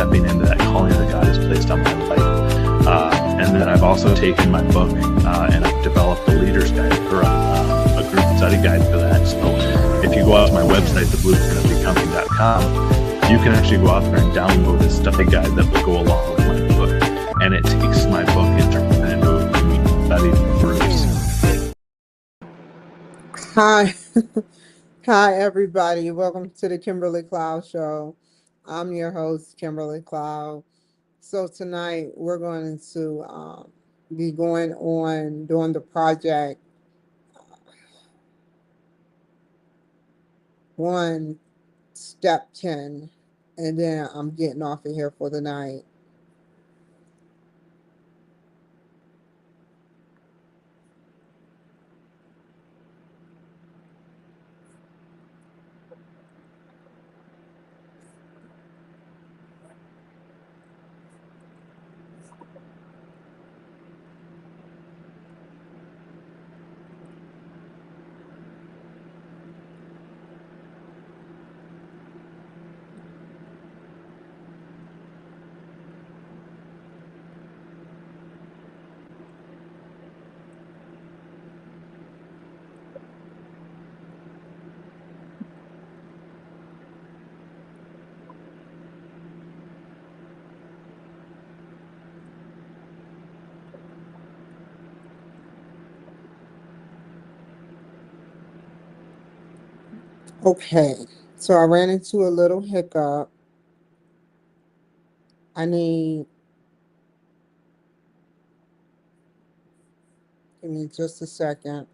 stepping into that calling that God has placed on my life. And then I've also taken my book and I've developed a leader's guide or a group study guide for that. So if you go out to my website, theblueprintofbecoming.com, you can actually go out there and download a study guide that will go along with my book. And it takes my book and turns it into a unique study verse. Hi. Hi, everybody. Welcome to the Kimberly Cloud Show. I'm your host, Kimberly Cloud. So tonight we're going to be going on doing the project 1, step 10, and then I'm getting off of here for the night. Okay, so I ran into a little hiccup. Give me just a second.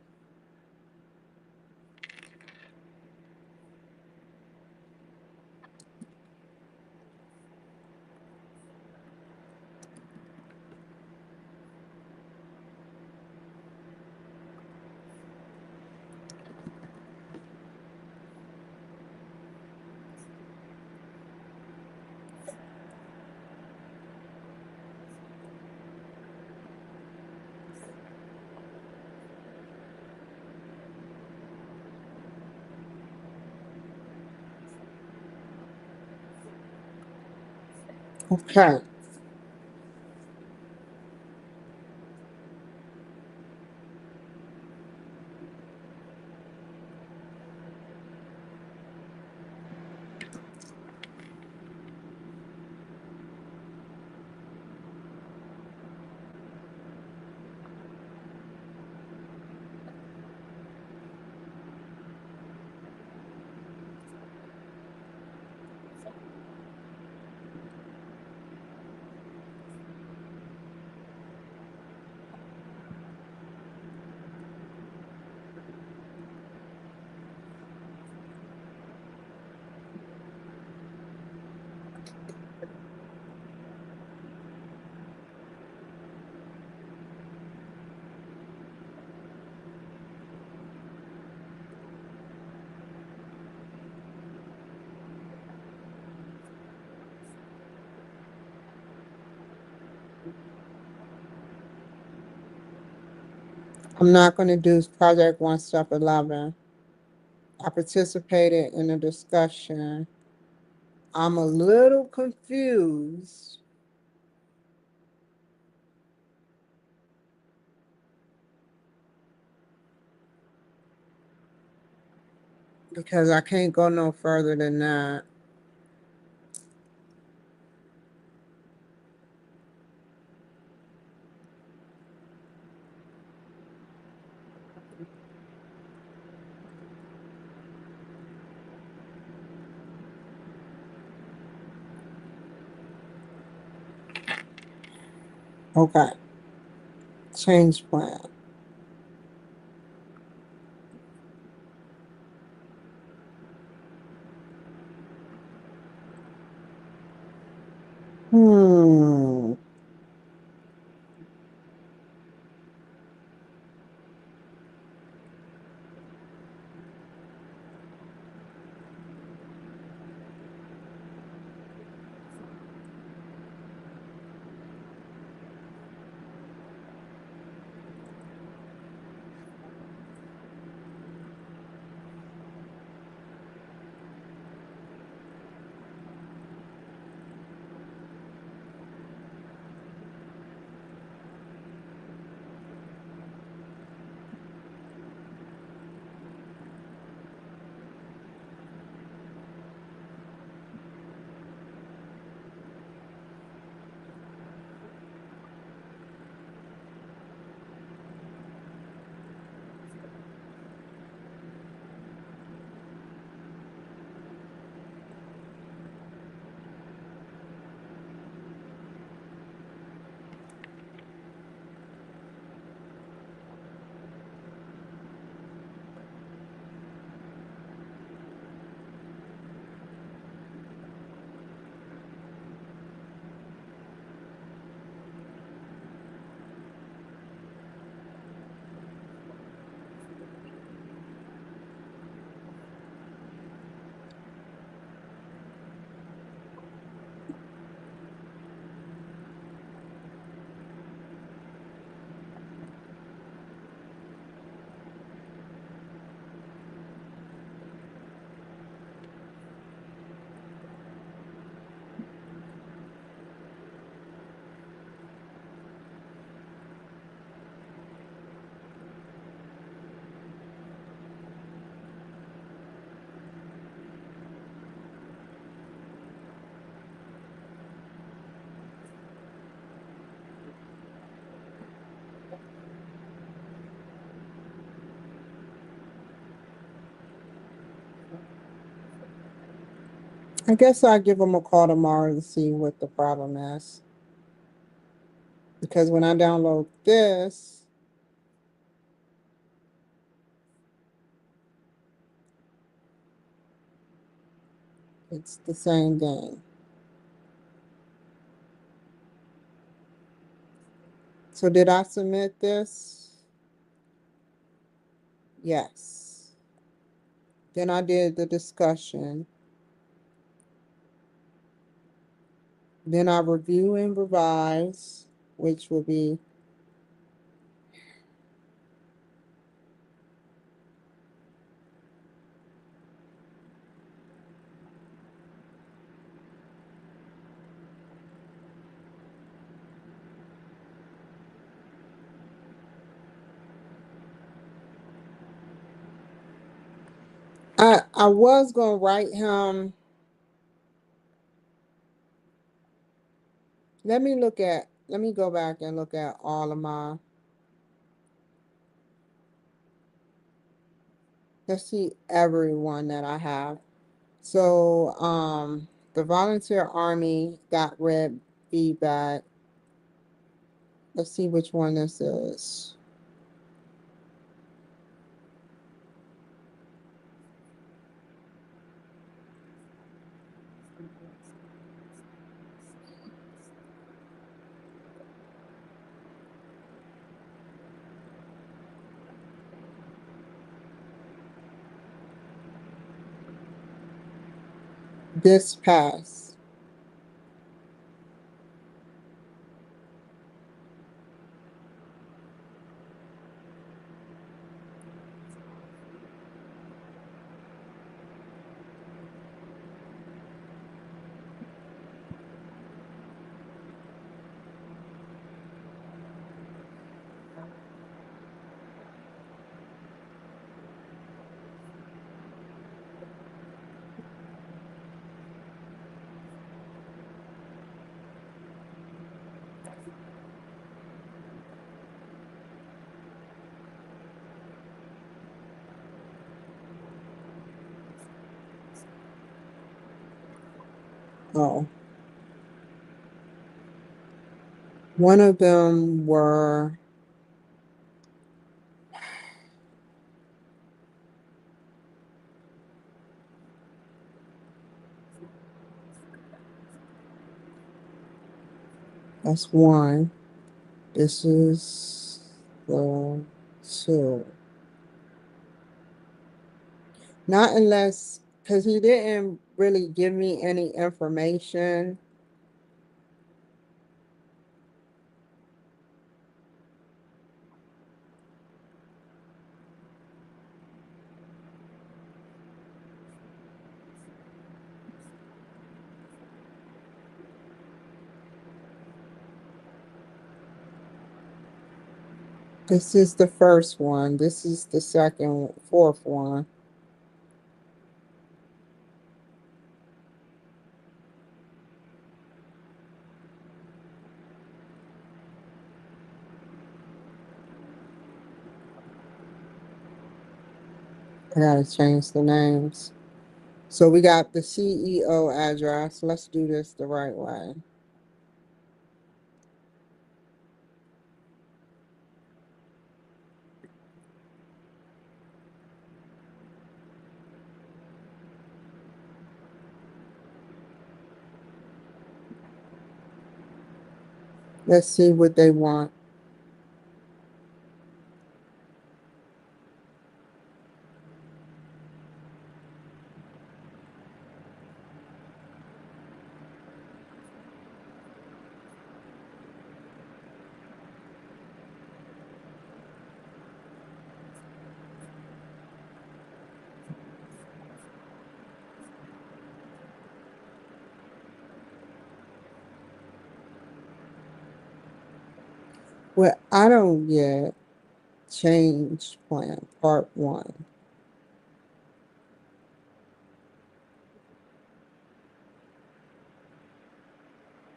Okay. I'm not going to do project 1, step 11. I participated in a discussion. I'm a little confused because I can't go no further than that. Okay. Change plan. Hmm. I guess I'll give them a call tomorrow to see what the problem is. Because when I download this, it's the same thing. So did I submit this? Yes. Then I did the discussion. Then I review and revise, which will be I was gonna write him. Let me go back and look at all of my, let's see everyone that I have. So the volunteer army got red feedback. Let's see which one this is. This pass. Oh, one of them were, that's one. This is the two. Not unless, because he didn't really give me any information. This is the first one. This is the second, fourth one. I gotta change the names. So we got the CEO address. Let's do this the right way. Let's see what they want. Well, I don't get change plan part one.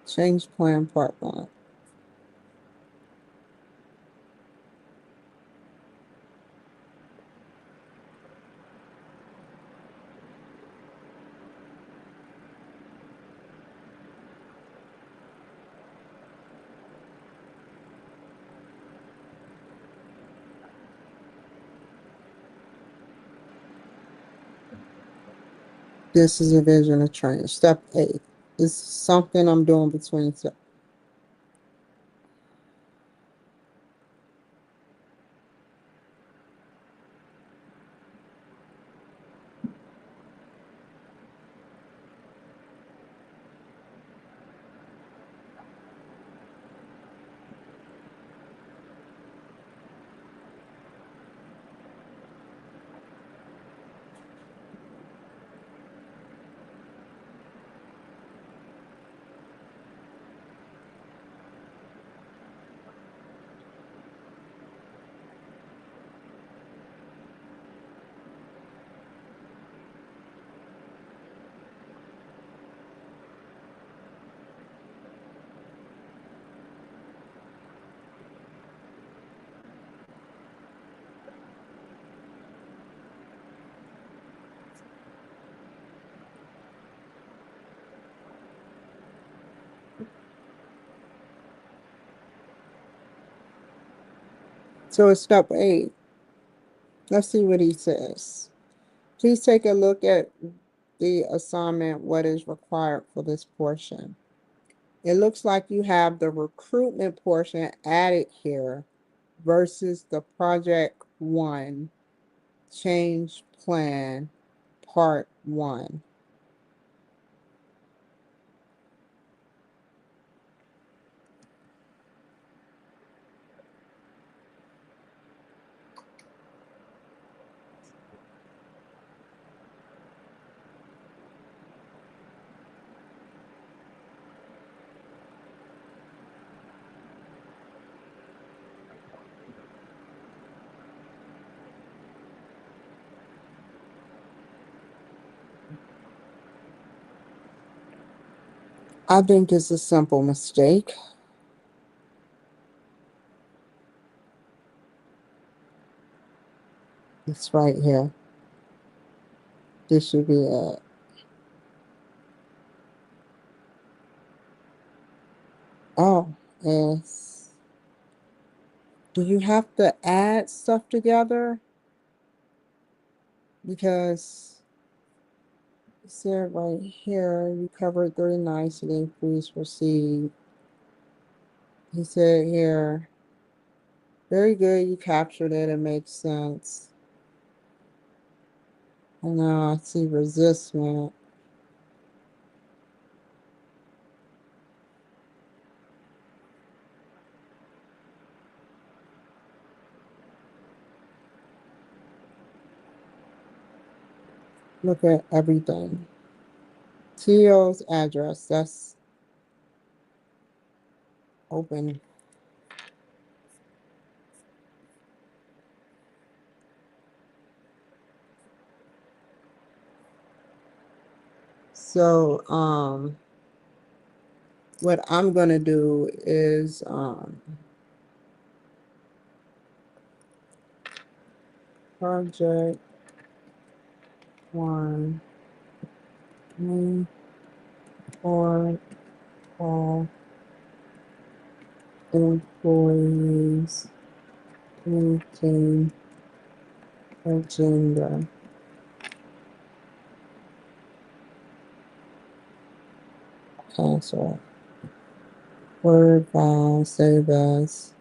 Change plan part one. This is a vision of change. Step 8 is something I'm doing between steps. So it's step 8. Let's see what he says. Please take a look at the assignment, what is required for this portion. It looks like you have the recruitment portion added here versus the project 1 change plan part 1. I think it's a simple mistake. It's right here. This should be it. Oh, yes. Do you have to add stuff together? Because it said right here, you covered 39, so please proceed. He said here, very good, you captured it, it makes sense. And now I see resistment. Look at everything. TO's address, that's open. So, what I'm gonna do is, project 1, or all employees meeting agenda. Cancel. Word file, save as.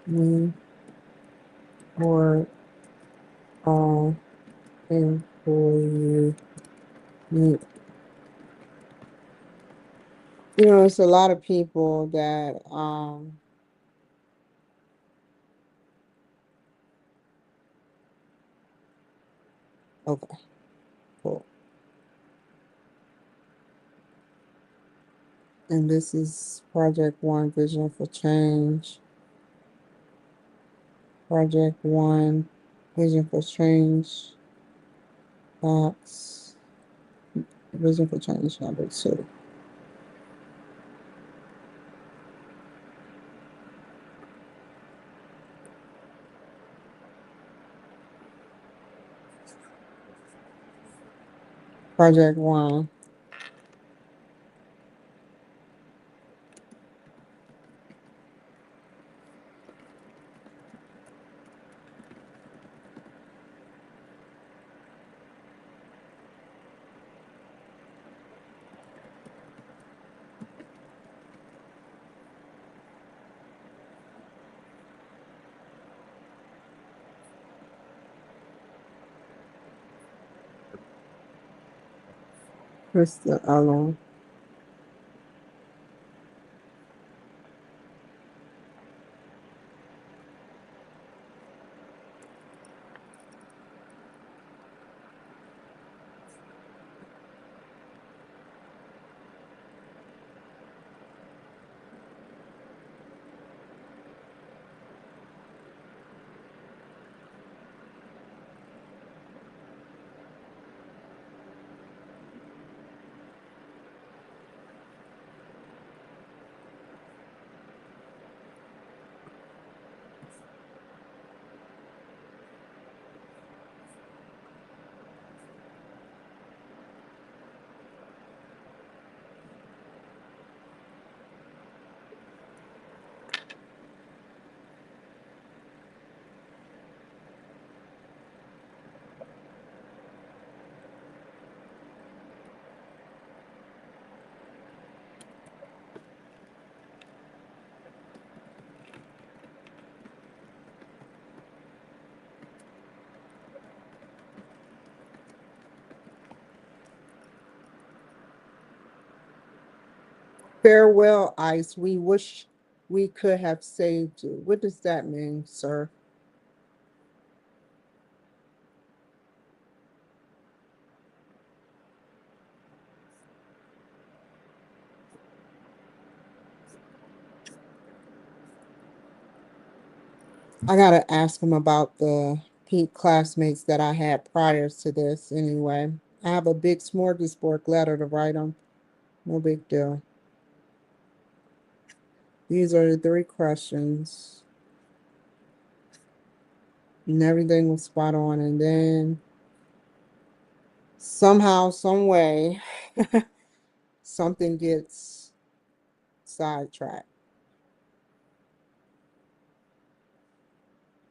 Me or all employee meet. You know, it's a lot of people that okay, cool. And this is project 1, vision for change. Project 1, vision for change. Box. Vision for change number 2. Project 1. What's the other one? Farewell, ice. We wish we could have saved you. What does that mean, sir? I gotta ask him about the pink classmates that I had prior to this anyway. I have a big smorgasbord letter to write him. No big deal. These are the three questions. And everything was spot on. And then somehow, some way, something gets sidetracked.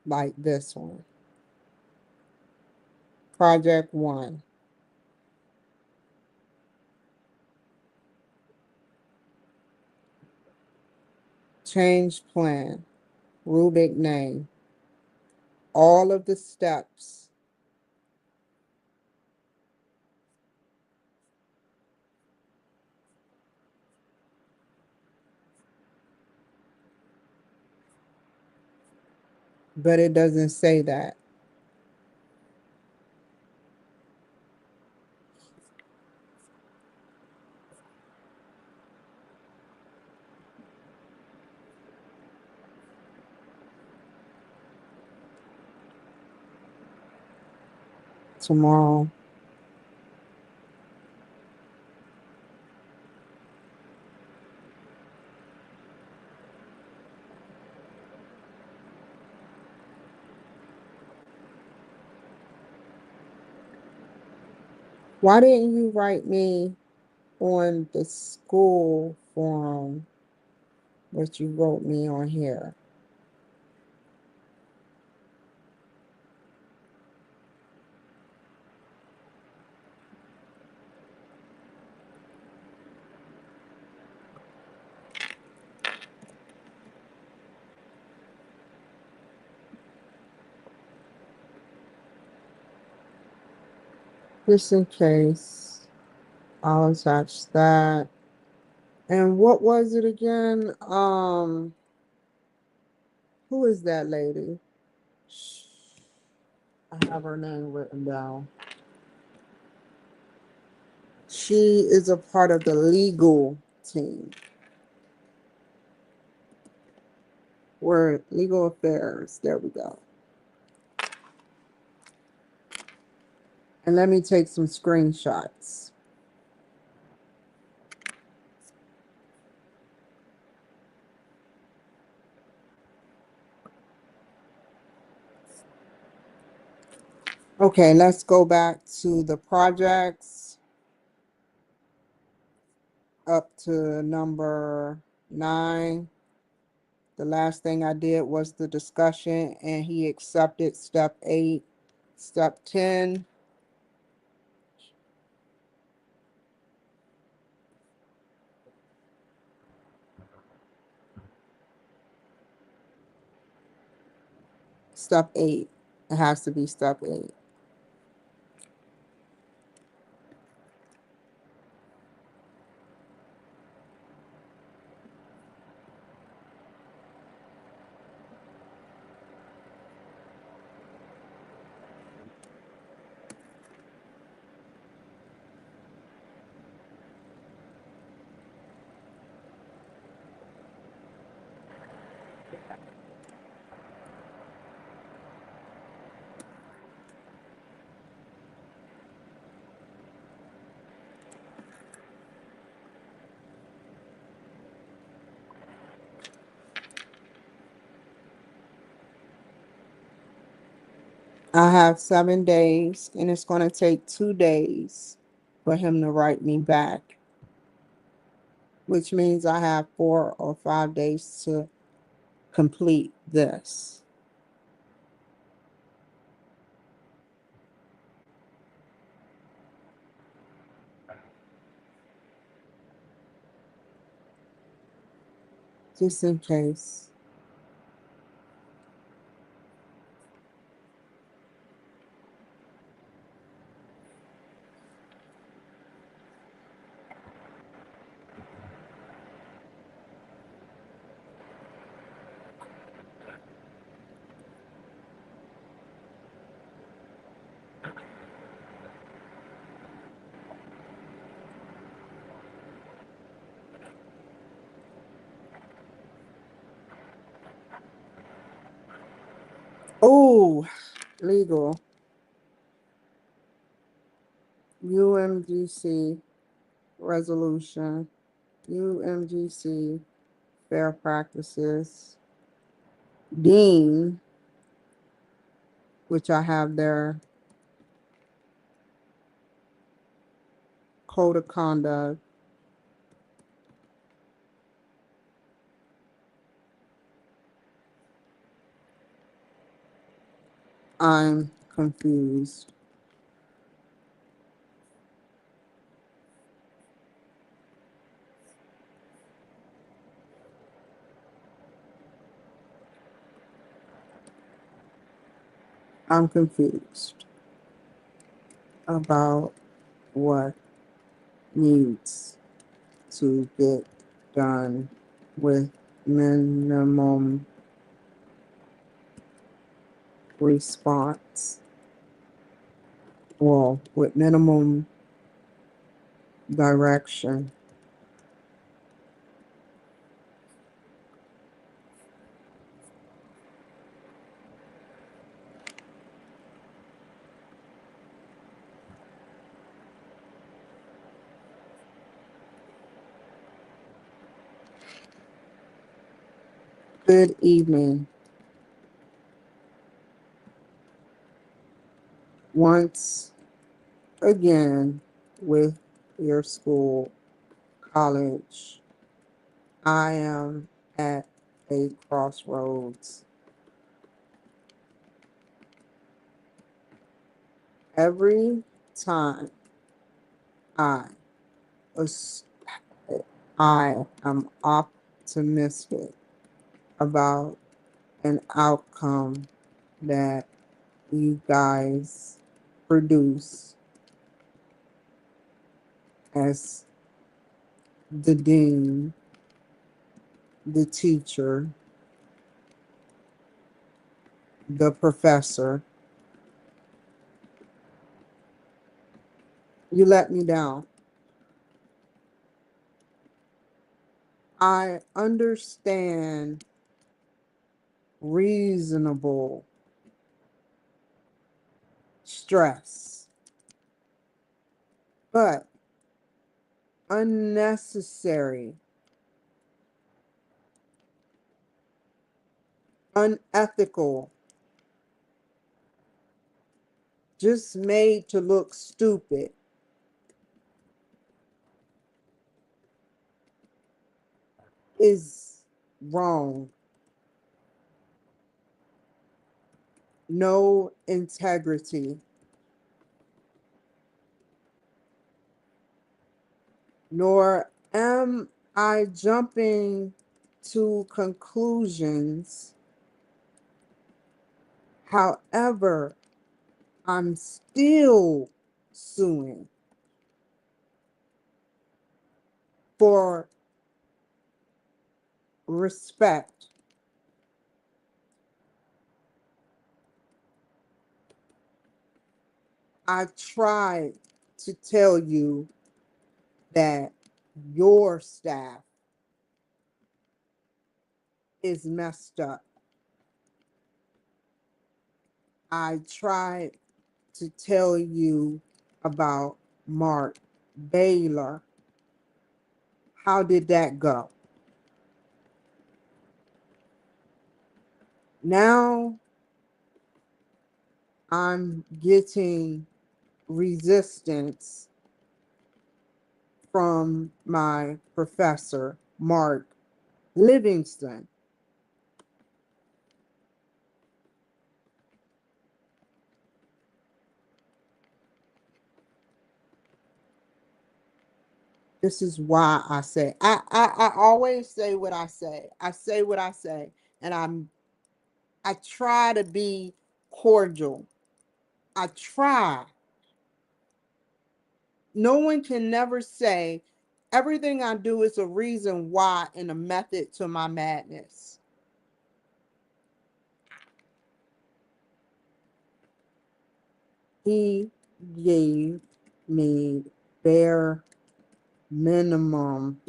Like this one. Project 1. Change plan. Rubik name. All of the steps. But it doesn't say that. Tomorrow. Why didn't you write me on the school forum what you wrote me on here? Just in case, I'll attach that. And what was it again? Who is that lady? I have her name written down. She is a part of the legal team. We're legal affairs. There we go. And let me take some screenshots. Okay, let's go back to the projects up to number 9. The last thing I did was the discussion, and he accepted step 8. Step 10. Step 8. It has to be step 8. I have 7 days, and it's going to take 2 days for him to write me back, which means I have 4 or 5 days to complete this. Just in case. Oh, legal. UMGC resolution. UMGC fair practices. Dean, which I have their code of conduct. I'm confused. I'm confused about what needs to get done with minimum response. Well, with minimum direction. Good evening. Once again, with your school, college, I am at a crossroads. Every time I, as- I am optimistic about an outcome that you guys produce as the dean, the teacher, the professor. You let me down. I understand reasonable stress, but unnecessary, unethical, just made to look stupid is wrong. No integrity, nor am I jumping to conclusions. However, I'm still suing for respect. I tried to tell you that your staff is messed up. I tried to tell you about Mark Baylor. How did that go? Now I'm getting resistance from my professor, Mark Livingston. This is why I say I always say what I say. I say what I say, and I try to be cordial. I try. No one can never say everything I do is a reason why and a method to my madness. He gave me bare minimum.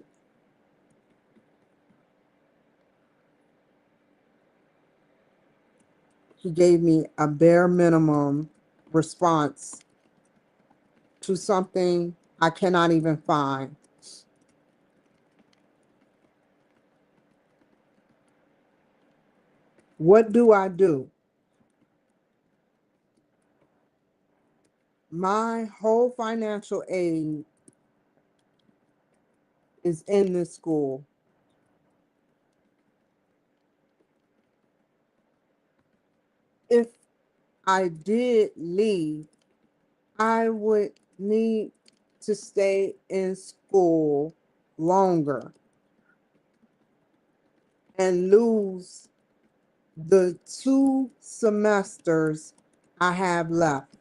He gave me a bare minimum response to something I cannot even find. What do I do? My whole financial aid is in this school. If I did leave, I would need to stay in school longer and lose the 2 semesters I have left.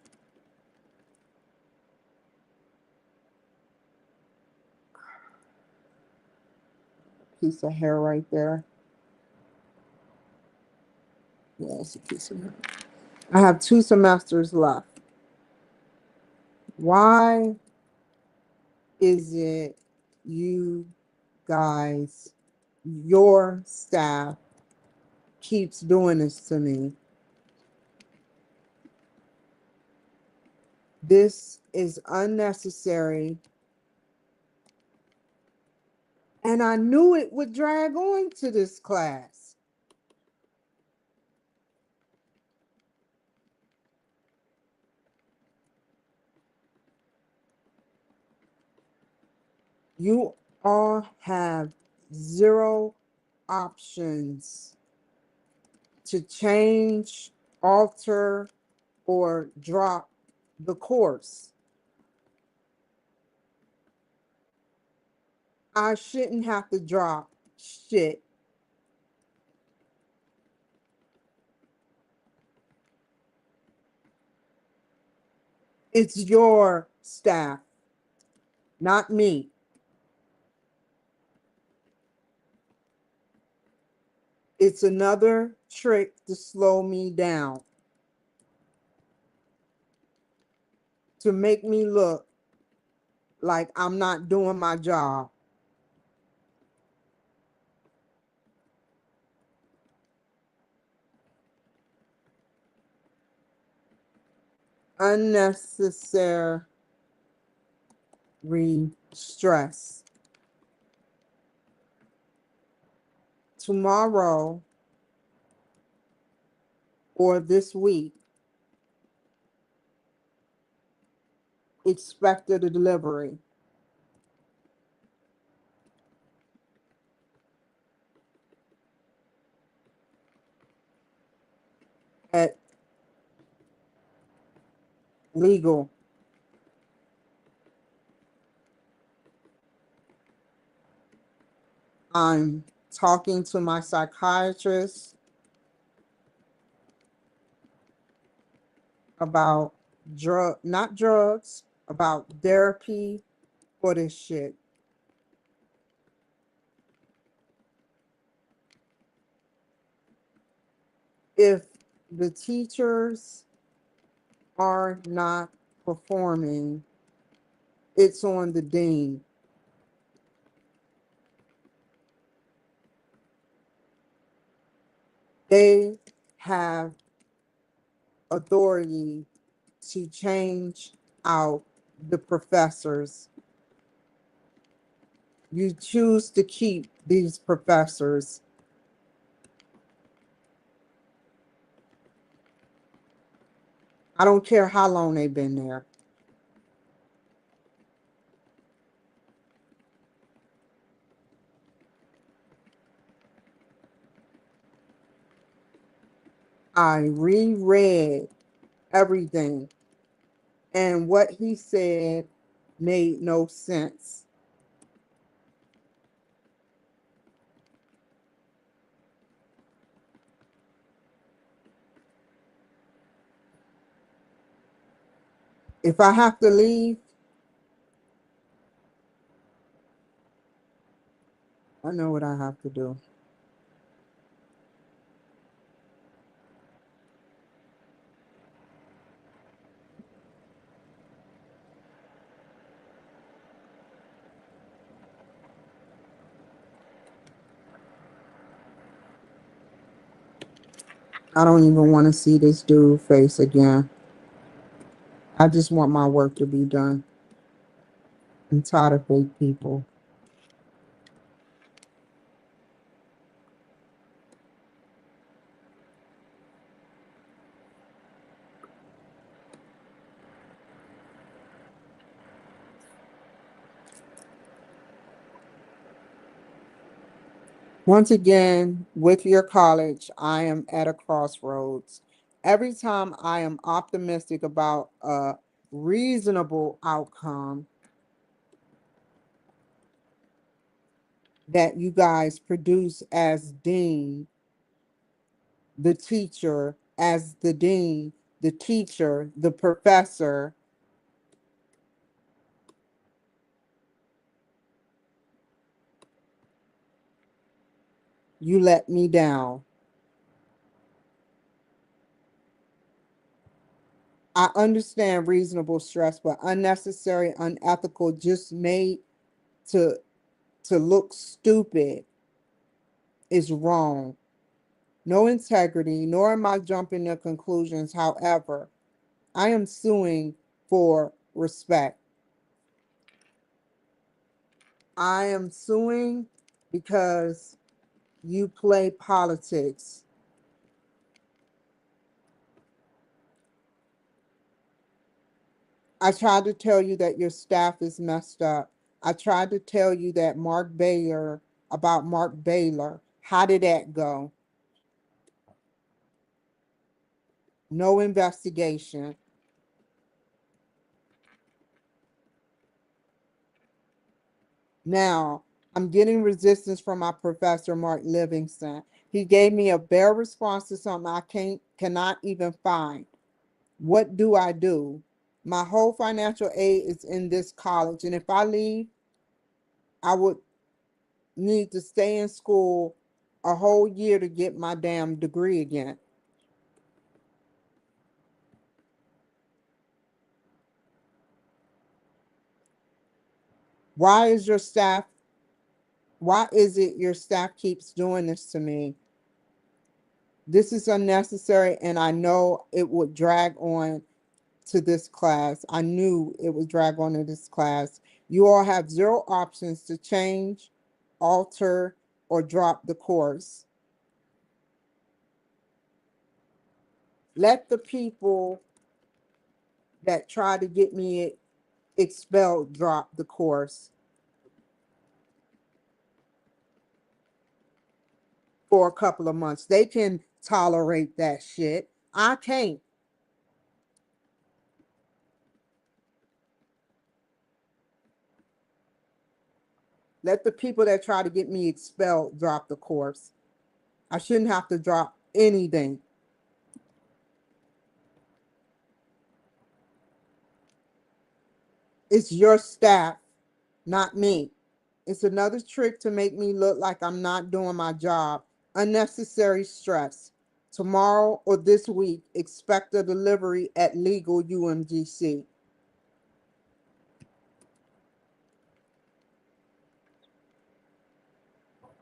Piece of hair right there. Yeah, it's a piece of hair. I have 2 semesters left. Why is it you guys, your staff, keeps doing this to me? This is unnecessary. And I knew it would drag on to this class. You all have 0 options to change, alter, or drop the course. I shouldn't have to drop shit. It's your staff, not me. It's another trick to slow me down, to make me look like I'm not doing my job. Unnecessary stress. Tomorrow or this week, expect a delivery. At legal. I'm talking to my psychiatrist about not drugs, about therapy for this shit. If the teachers are not performing, it's on the dean. They have authority to change out the professors. You choose to keep these professors. I don't care how long they've been there. I reread everything, and what he said made no sense. If I have to leave, I know what I have to do. I don't even want to see this dude face again. I just want my work to be done. I'm tired of fake people. Once again, with your college, I am at a crossroads. Every time I am optimistic about a reasonable outcome that you guys produce as dean, the teacher, as the dean, the teacher, the professor, you let me down. I understand reasonable stress, but unnecessary, unethical, just made to look stupid is wrong. No integrity, nor am I jumping to conclusions. However, I am suing for respect. I am suing because you play politics. I tried to tell you that your staff is messed up. I tried to tell you that about Mark Baylor. How did that go? No investigation. Now, I'm getting resistance from my professor, Mark Livingston. He gave me a bare response to something I cannot even find. What do I do? My whole financial aid is in this college, and if I leave, I would need to stay in school a whole year to get my damn degree again. Why is your staff, why is it your staff keeps doing this to me? This is unnecessary, and I know it would drag on to this class. I knew it would drag on to this class. You all have zero options to change, alter, or drop the course. Let the people that try to get me expelled drop the course for a couple of months. They can tolerate that shit. I can't. Let the people that try to get me expelled drop the course. I shouldn't have to drop anything. It's your staff, not me. It's another trick to make me look like I'm not doing my job. Unnecessary stress. Tomorrow or this week, expect a delivery at legal UMGC.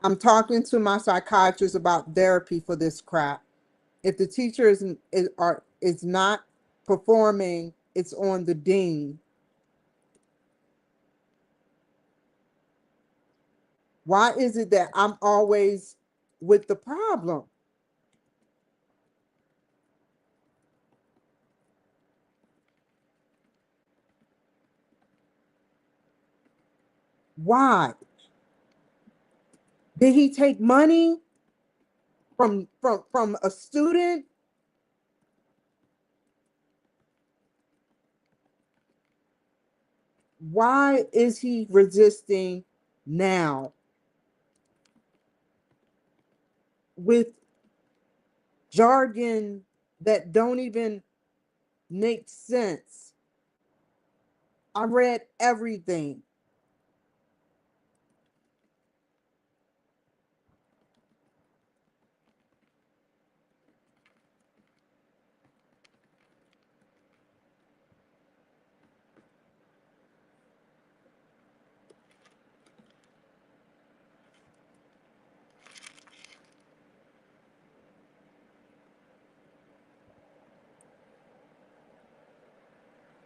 I'm talking to my psychiatrist about therapy for this crap. If the teacher is not performing, it's on the dean. Why is it that I'm always with the problem? Why? Did he take money from a student? Why is he resisting now with jargon that don't even make sense? I read everything.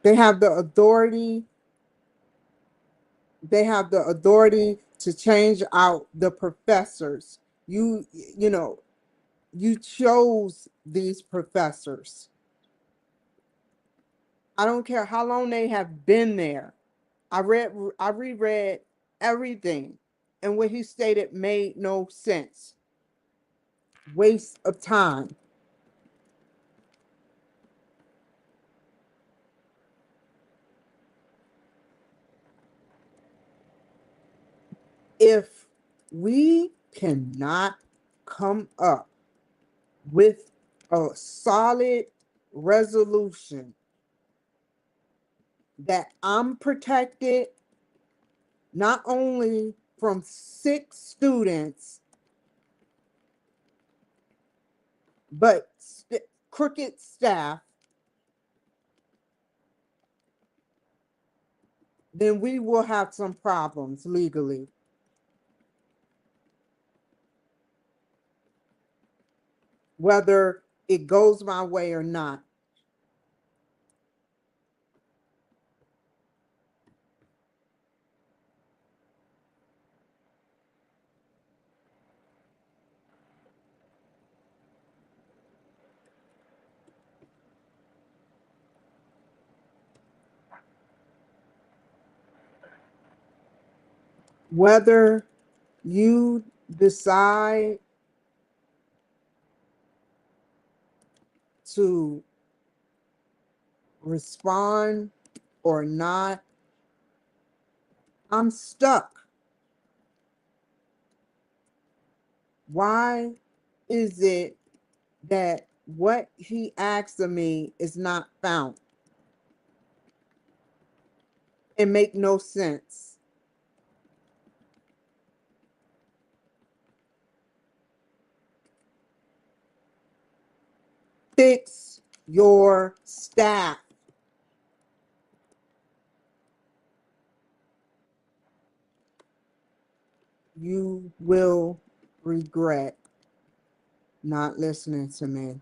They have the authority. They have the authority to change out the professors. You know, you chose these professors. I don't care how long they have been there. I reread everything, and what he stated made no sense. Waste of time. If we cannot come up with a solid resolution that I'm protected not only from sick students, but crooked staff, then we will have some problems legally. Whether it goes my way or not. Whether you decide to respond or not, I'm stuck. Why is it that what he asked of me is not found? It make no sense. Fix your staff. You will regret not listening to me.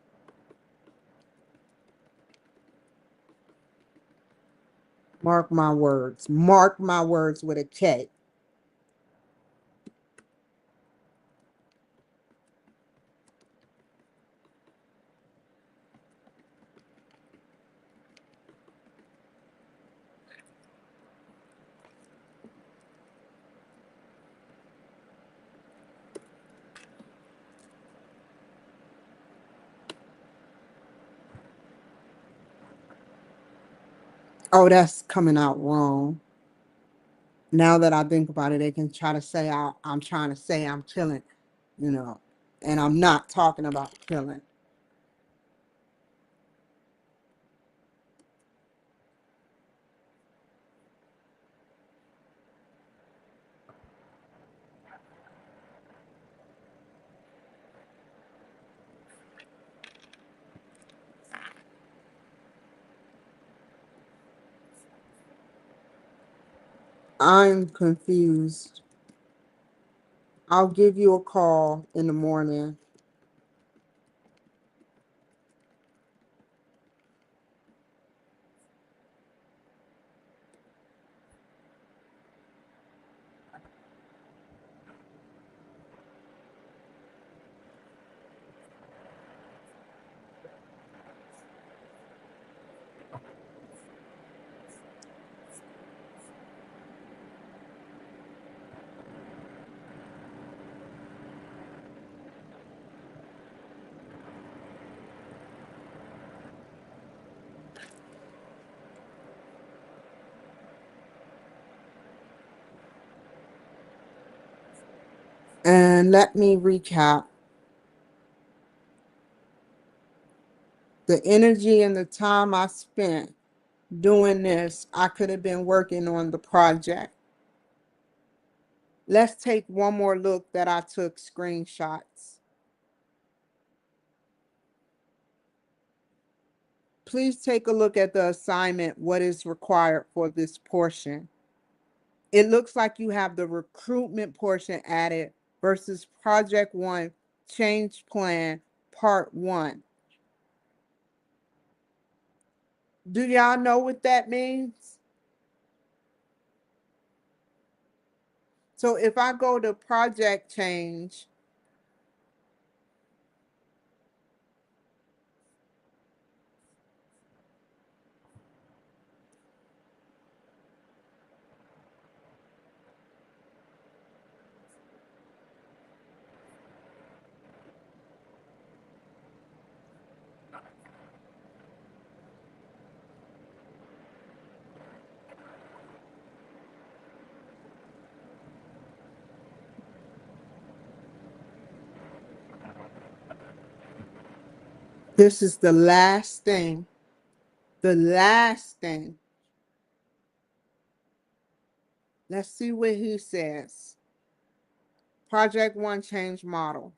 Mark my words. Mark my words with a K. Oh, that's coming out wrong. Now that I think about it, they can try to say I'm trying to say I'm killing, you know, and I'm not talking about killing. I'm confused. I'll give you a call in the morning. And let me recap. The energy and the time I spent doing this, I could have been working on the project. Let's take one more look that I took screenshots. Please take a look at the assignment, what is required for this portion. It looks like you have the recruitment portion added versus project one, change plan, part one. Do y'all know what that means? So if I go to project change, this is the last thing. The last thing. Let's see what he says. Project one, change model.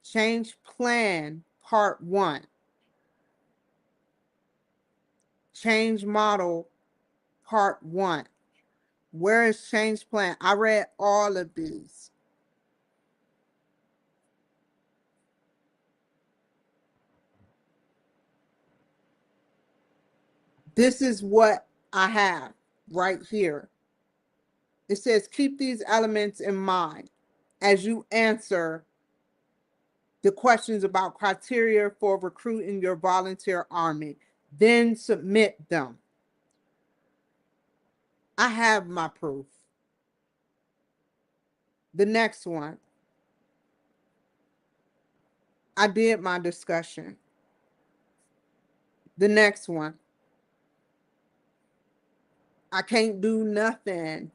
Change plan, part one. Change model, part one. Where is change plan? I read all of these. This is what I have right here. It says keep these elements in mind as you answer the questions about criteria for recruiting your volunteer army. Then submit them. I have my proof. The next one, I did my discussion. The next one, I can't do nothing.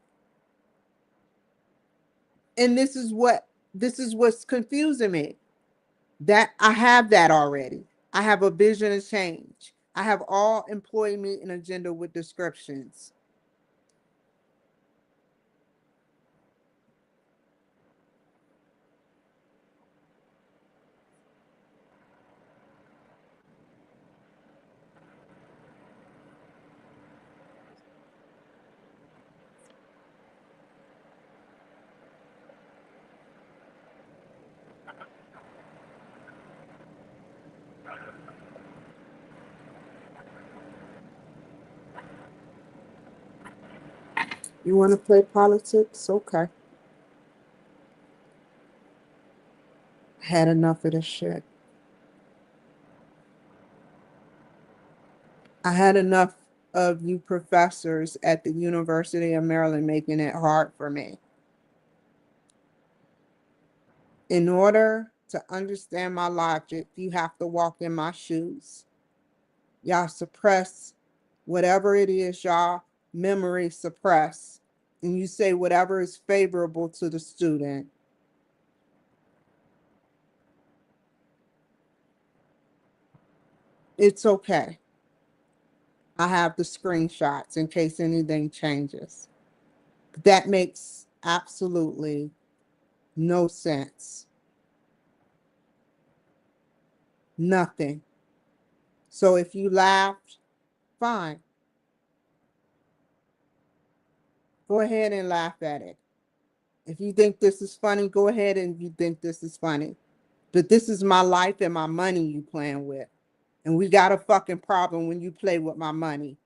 And this is what's confusing me. That I have that already. I have a vision of change. I have all employee meeting agenda with descriptions. You want to play politics? Okay. Had enough of this shit. I had enough of you professors at the University of Maryland making it hard for me. In order to understand my logic, you have to walk in my shoes. Y'all suppress whatever it is y'all memory suppress, and you say whatever is favorable to the student. It's okay. I have the screenshots in case anything changes. That makes absolutely no sense. Nothing. So if you laughed, fine. Go ahead and laugh at it. If you think this is funny, go ahead and you think this is funny. But this is my life and my money you playing with. And we got a fucking problem when you play with my money.